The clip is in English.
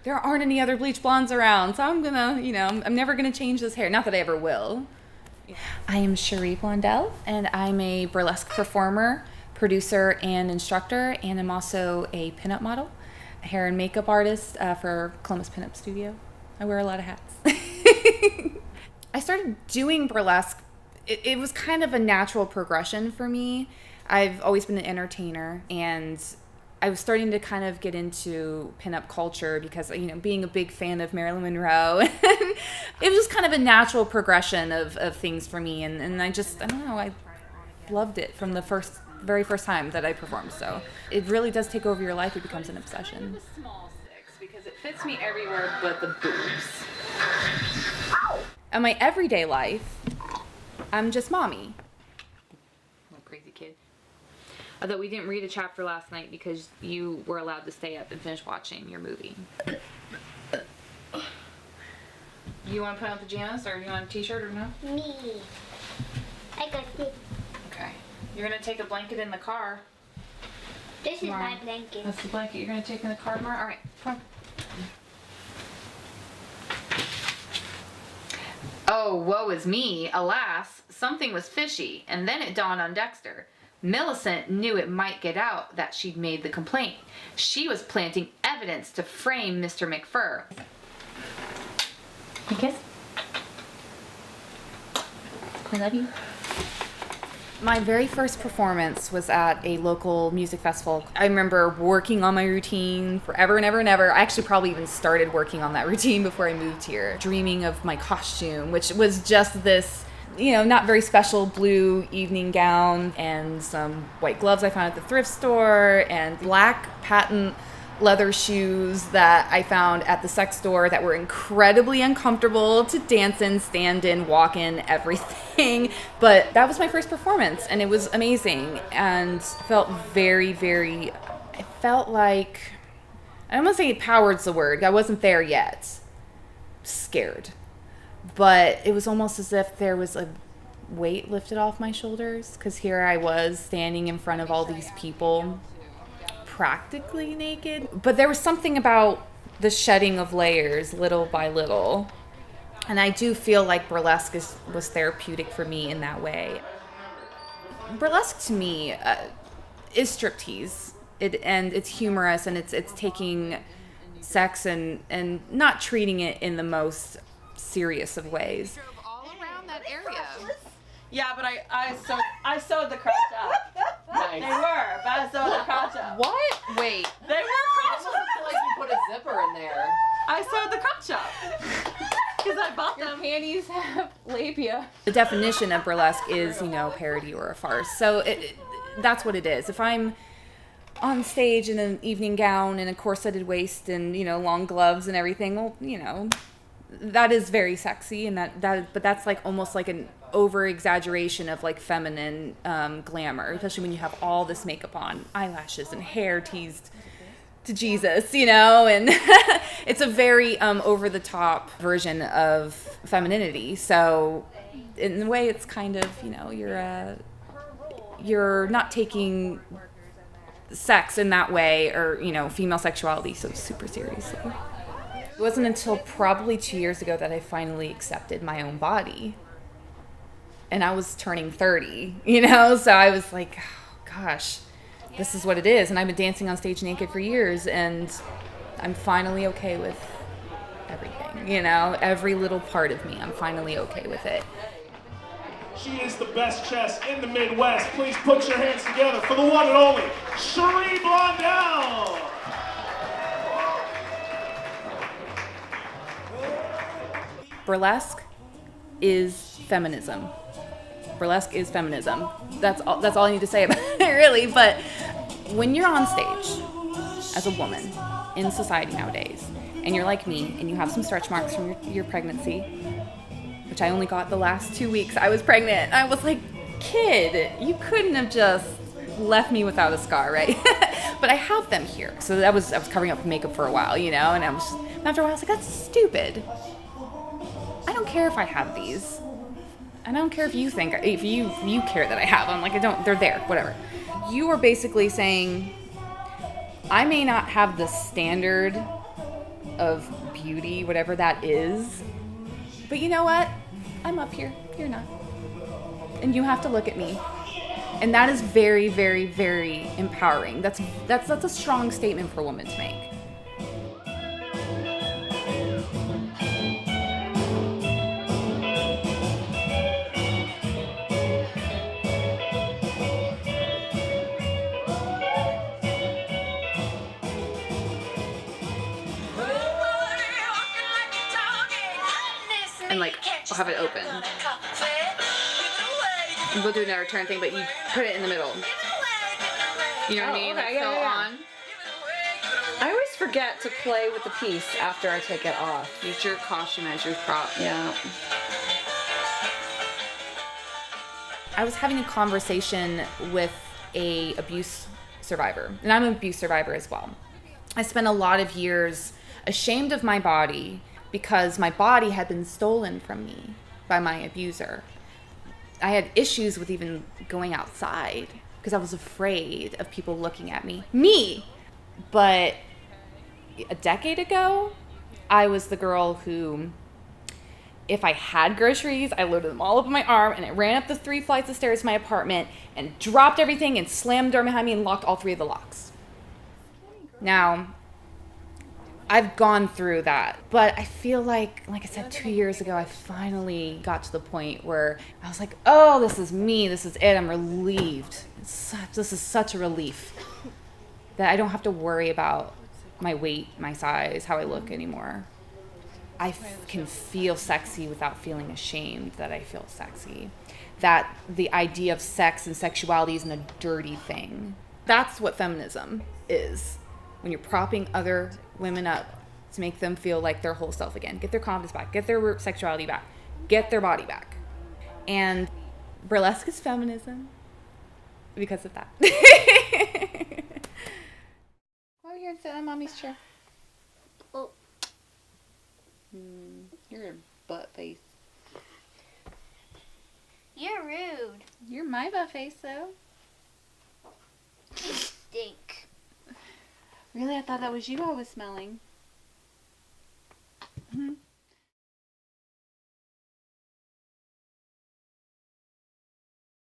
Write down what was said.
there aren't any other bleach blondes around, so I'm gonna, I'm never gonna change this hair. Not that I ever will. I am Cherie Blondell, and I'm a burlesque performer, producer, and instructor, and I'm also a pinup model, a hair and makeup artist for Columbus Pinup Studio. I wear a lot of hats. I started doing burlesque. It was kind of a natural progression for me. I've always been an entertainer, and I was starting to kind of get into pinup culture because, being a big fan of Marilyn Monroe, it was just kind of a natural progression of things for me. And I don't know, I loved it from the very first time that I performed. So it really does take over your life. It becomes an obsession. The small six because it fits me everywhere but the boobs. In my everyday life, I'm just mommy. Little crazy kid. Although we didn't read a chapter last night because you were allowed to stay up and finish watching your movie. You want to put on pajamas, or you want a t-shirt, or no? Me. I got it. Okay. You're going to take a blanket in the car. This is my blanket. That's the blanket you're going to take in the car tomorrow? All right, come on. Oh, woe is me. Alas, something was fishy, and then it dawned on Dexter. Millicent knew it might get out that she'd made the complaint. She was planting evidence to frame Mr. McFur. You kiss? I love you. My very first performance was at a local music festival. I remember working on my routine forever and ever and ever. I actually probably even started working on that routine before I moved here, dreaming of my costume, which was just this, not very special blue evening gown and some white gloves I found at the thrift store and black patent leather shoes that I found at the sex store that were incredibly uncomfortable to dance in, stand in, walk in, everything. But that was my first performance, and it was amazing and felt very, very, it felt like, I don't want to say powered's the word. I wasn't there yet. Scared. But it was almost as if there was a weight lifted off my shoulders, because here I was standing in front of all these people practically naked. But there was something about the shedding of layers little by little. And I do feel like burlesque was therapeutic for me in that way. Burlesque to me is striptease. And it's humorous, and it's taking sex and not treating it in the most serious of ways. All around that area. Yeah, but I sewed the crotch up. Nice. They were, but I sewed the crotch up. What? Wait. They were crotch Almost feel like you put a zipper in there. I sewed the crotch up. Because I bought them. Panties have labia. The definition of burlesque is, parody or a farce. So that's what it is. If I'm on stage in an evening gown and a corseted waist and, long gloves and everything, well, that is very sexy, and but that's like almost like an over exaggeration of like feminine glamour, especially when you have all this makeup on, eyelashes and hair teased to Jesus, and it's a very over the top version of femininity. So in a way, it's kind of you're not taking sex in that way, or female sexuality so super seriously. It wasn't until probably 2 years ago that I finally accepted my own body. And I was turning 30, so I was like, oh, gosh, this is what it is. And I've been dancing on stage naked for years, and I'm finally okay with everything, every little part of me. I'm finally okay with it. She is the best chess in the Midwest. Please put your hands together for the one and only Cherie Blondell. Burlesque is feminism. Burlesque is feminism. That's all I need to say about it, really. But when you're on stage as a woman in society nowadays, and you're like me, and you have some stretch marks from your pregnancy, which I only got the last 2 weeks I was pregnant, I was like, kid, you couldn't have just left me without a scar, right? But I have them here. So I was covering up makeup for a while, and after a while I was like, that's stupid. I don't care if I have these. I don't care if you care that I have them. Like, they're there, whatever. You are basically saying, I may not have the standard of beauty, whatever that is. But you know what? I'm up here. You're not. And you have to look at me. And that is very, very, very empowering. That's a strong statement for a woman to make. And like, I'll have it open. And we'll do another turn thing, but you put it in the middle. You know what I mean? Okay, Like, yeah, so yeah. on. I always forget to play with the piece after I take it off. Use your costume as your prop. Yeah. I was having a conversation with a abuse survivor, and I'm an abuse survivor as well. I spent a lot of years ashamed of my body because my body had been stolen from me by my abuser. I had issues with even going outside because I was afraid of people looking at me. But a decade ago, I was the girl who, if I had groceries, I loaded them all up on my arm and I ran up the 3 flights of stairs to my apartment and dropped everything and slammed the door behind me and locked all 3 of the locks. Now, I've gone through that, but I feel like I said 2 years ago, I finally got to the point where I was like, oh, this is me, this is it, I'm relieved. This is such a relief that I don't have to worry about my weight, my size, how I look anymore. I can feel sexy without feeling ashamed that I feel sexy. That the idea of sex and sexuality isn't a dirty thing. That's what feminism is. When you're propping other women up to make them feel like their whole self again. Get their confidence back. Get their sexuality back. Get their body back. And burlesque is feminism because of that. Come over here and sit on mommy's chair. Oh. You're a butt face. You're rude. You're my butt face, though. You stink. Really? I thought that was you I was smelling.